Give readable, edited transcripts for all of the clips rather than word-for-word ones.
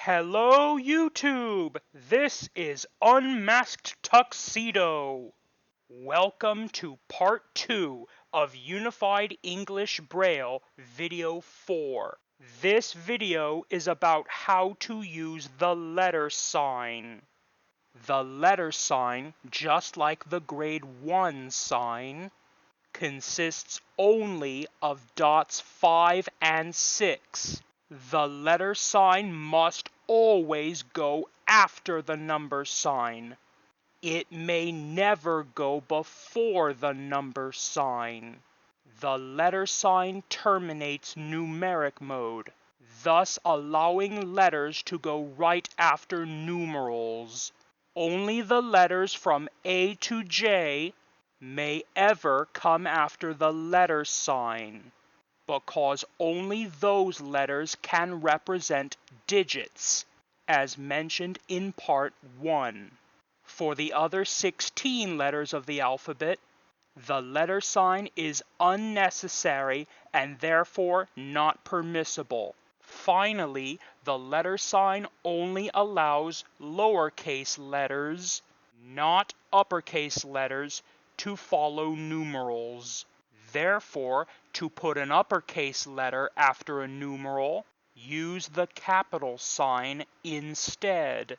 Hello, YouTube! This is Unmasked Tuxedo. Welcome to Part 2 of Unified English Braille Video 4. This video is about how to use the letter sign. The letter sign, just like the Grade 1 sign, consists only of dots 5 and 6. The letter sign must always go after the number sign. It may never go before the number sign. The letter sign terminates numeric mode, thus allowing letters to go right after numerals. Only the letters from A to J may ever come after the letter sign, because only those letters can represent digits, as mentioned in Part 1. For the other 16 letters of the alphabet, the letter sign is unnecessary and therefore not permissible. Finally, the letter sign only allows lowercase letters, not uppercase letters, to follow numerals. Therefore, to put an uppercase letter after a numeral, use the capital sign instead.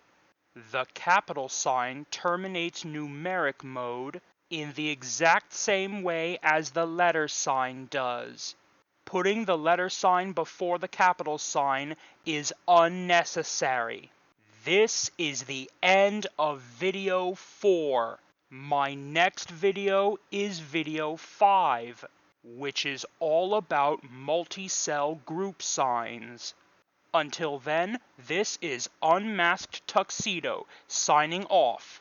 The capital sign terminates numeric mode in the exact same way as the letter sign does. Putting the letter sign before the capital sign is unnecessary. This is the end of video 4. My next video is video 5, which is all about multi-cell group signs. Until then, this is Unmasked Tuxedo, signing off.